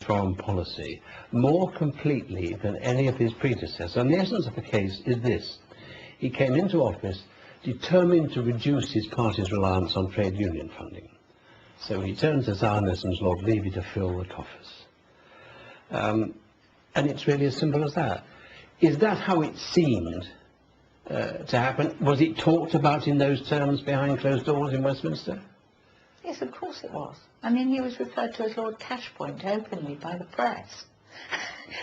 foreign policy more completely than any of his predecessors. And the essence of the case is this: he came into office determined to reduce his party's reliance on trade union funding. So he turned to Zionism's Lord Levy to fill the coffers. And it's really as simple as that. Is that how it seemed to happen? Was it talked about in those terms behind closed doors in Westminster? Yes, of course it was. I mean, he was referred to as Lord Cashpoint openly by the press.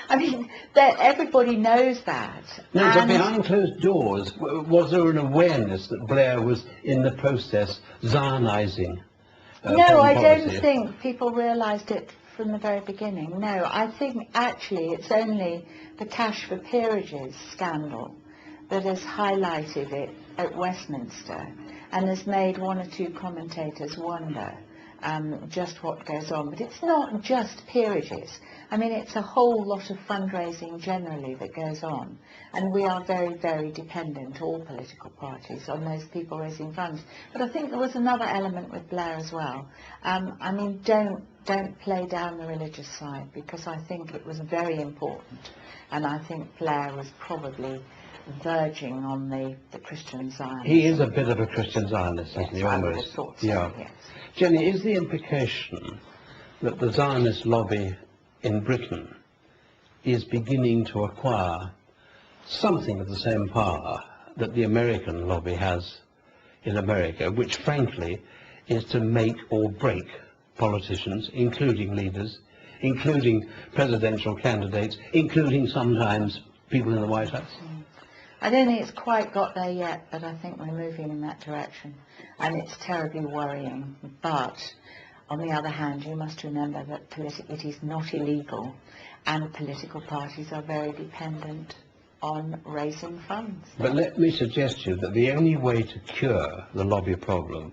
I mean, everybody knows that. No, but behind closed doors, was there an awareness that Blair was in the process Zionizing? No, I don't think people realised it from the very beginning. No, I think actually it's only the cash for peerages scandal that has highlighted it at Westminster and has made one or two commentators wonder just what goes on. But it's not just peerages. I mean, it's a whole lot of fundraising generally that goes on. And we are very, very dependent, all political parties, on those people raising funds. But I think there was another element with Blair as well. I mean, don't play down the religious side, because I think it was very important. And I think Blair was probably verging on the Christian Zionist. He is a bit of a Christian Zionist, isn't he, almost? So, yeah. Yes. Jenny, is the implication that the Zionist lobby in Britain is beginning to acquire something of the same power that the American lobby has in America, which frankly is to make or break politicians, including leaders, including presidential candidates, including sometimes people in the White House? I don't think it's quite got there yet, but I think we're moving in that direction. And it's terribly worrying. But on the other hand, you must remember that it is not illegal, and political parties are very dependent on raising funds. But let me suggest to you that the only way to cure the lobby problem,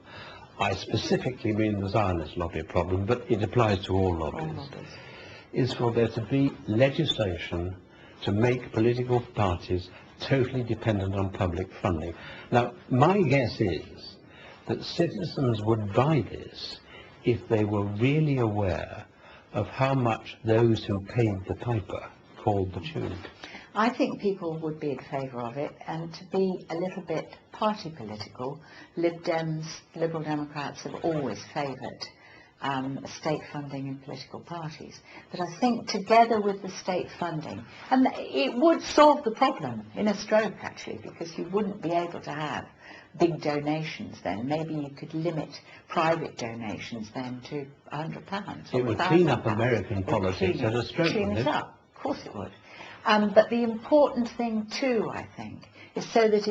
I specifically mean the Zionist lobby problem, but it applies to all lobbies, is for there to be legislation to make political parties totally dependent on public funding. Now, my guess is that citizens would buy this if they were really aware of how much those who paid the piper called the tune. I think people would be in favour of it, and to be a little bit party political, Lib Dems, Liberal Democrats have always favoured state funding in political parties. But I think together with the state funding, and it would solve the problem in a stroke actually, because you wouldn't be able to have big donations then. Maybe you could limit private donations then to £100 or It would clean up American politics at a stroke. Clean it up, of course it would. But the important thing too, I think, is so that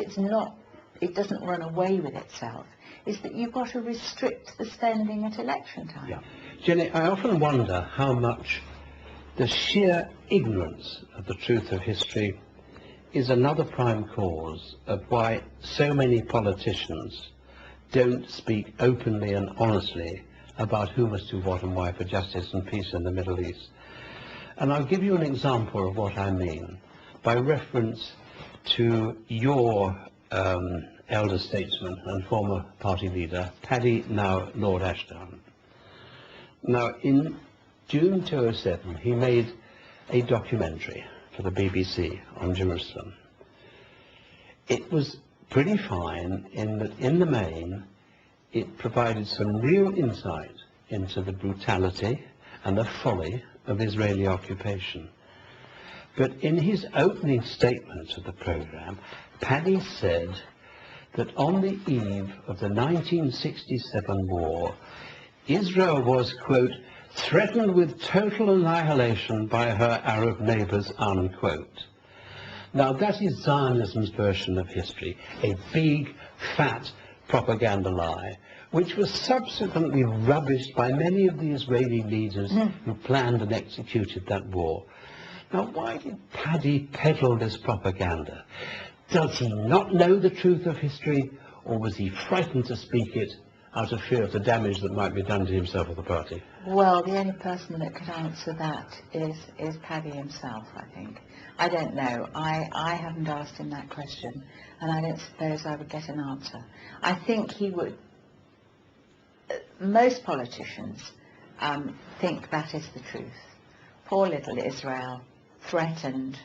it doesn't run away with itself, is that you've got to restrict the spending at election time. Yeah. Jenny, I often wonder how much the sheer ignorance of the truth of history is another prime cause of why so many politicians don't speak openly and honestly about who must do what and why for justice and peace in the Middle East. And I'll give you an example of what I mean by reference to your elder statesman and former party leader, Paddy, now Lord Ashdown. Now, in June 2007, he made a documentary for the BBC on Jerusalem. It was pretty fine in that, in the main, it provided some real insight into the brutality and the folly of Israeli occupation. But in his opening statement of the programme, Paddy said that on the eve of the 1967 war, Israel was, quote, threatened with total annihilation by her Arab neighbours, unquote. Now that is Zionism's version of history, a big, fat propaganda lie, which was subsequently rubbished by many of the Israeli leaders who planned and executed that war. Now, why did Paddy peddle this propaganda? Does he not know the truth of history, or was he frightened to speak it out of fear of the damage that might be done to himself or the party? Well, the only person that could answer that is Paddy himself, I think. I don't know. I haven't asked him that question, and I don't suppose I would get an answer. I think he would. Most politicians think that is the truth. poor little Israel threatened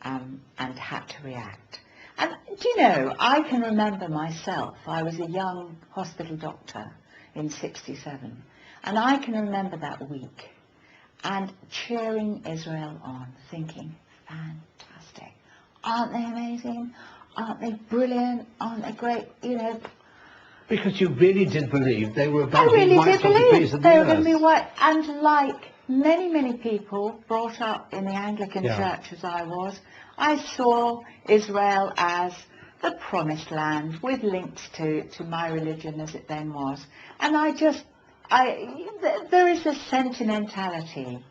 and had to react. And do you know, I can remember myself, I was a young hospital doctor in '67, and I can remember that week and cheering Israel on, thinking, fantastic, aren't they amazing, aren't they brilliant, aren't they great, you know. Because you really did believe they were about to be wiped off the face of the earth. They were going to be wiped, and like many people brought up in the Anglican Church as I was, I saw Israel as the promised land with links to my religion as it then was. And there is a sentimentality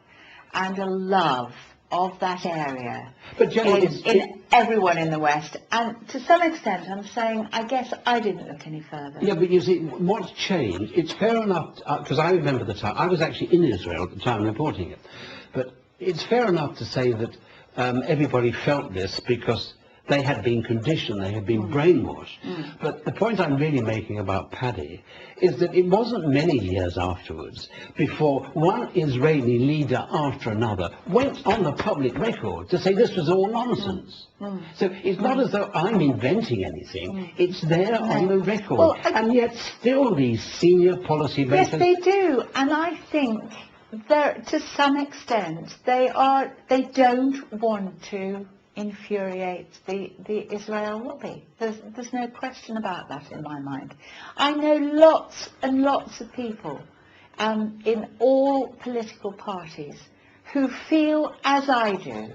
and a love of that area but Jenny, in everyone in the West. And to some extent, I'm saying, I guess I didn't look any further. Yeah, but you see, what's changed, it's fair enough, because I remember the time, I was actually in Israel at the time reporting it, but it's fair enough to say that everybody felt this because they had been conditioned, they had been brainwashed. But the point I'm really making about Paddy is that it wasn't many years afterwards before one Israeli leader after another went on the public record to say this was all nonsense. So it's not as though I'm inventing anything, it's there on the record. Well, and yet still these senior policy makers... Yes, they do, and I think to some extent they don't want to infuriate the Israel lobby. There's no question about that in my mind. I know lots and lots of people in all political parties who feel as I do,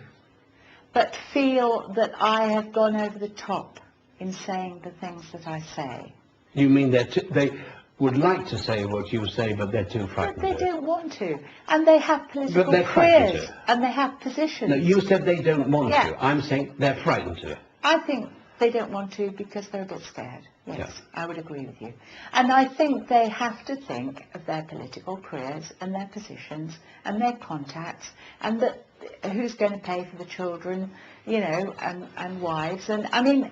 but feel that I have gone over the top in saying the things that I say. You mean they would like to say what you say, but they're too frightened? But they don't want to. And they have political careers, and they have positions. No, you said they don't want to. I'm saying they're frightened to. I think they don't want to because they're a bit scared. Yes, I would agree with you. And I think they have to think of their political careers and their positions and their contacts and that who's going to pay for the children, you know, and wives. And I mean,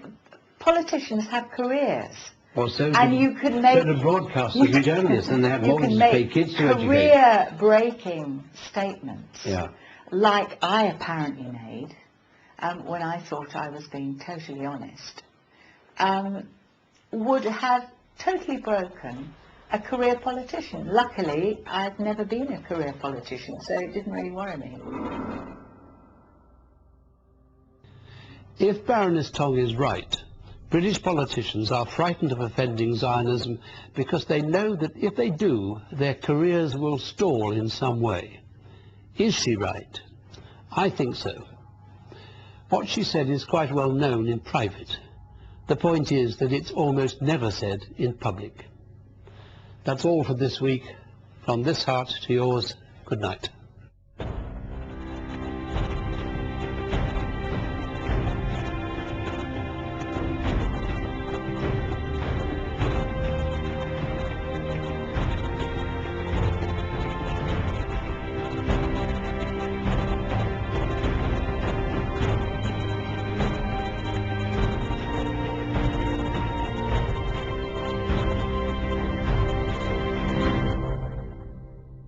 politicians have careers. Well, so and you can make the broadcasters and journalists, and they have mortgages to pay kids to educate. Career-breaking statements, yeah, like I apparently made when I thought I was being totally honest, would have totally broken a career politician. Luckily, I've never been a career politician, so it didn't really worry me. If Baroness Tong is right, British politicians are frightened of offending Zionism because they know that if they do, their careers will stall in some way. Is she right? I think so. What she said is quite well known in private. The point is that it's almost never said in public. That's all for this week. From this heart to yours, good night.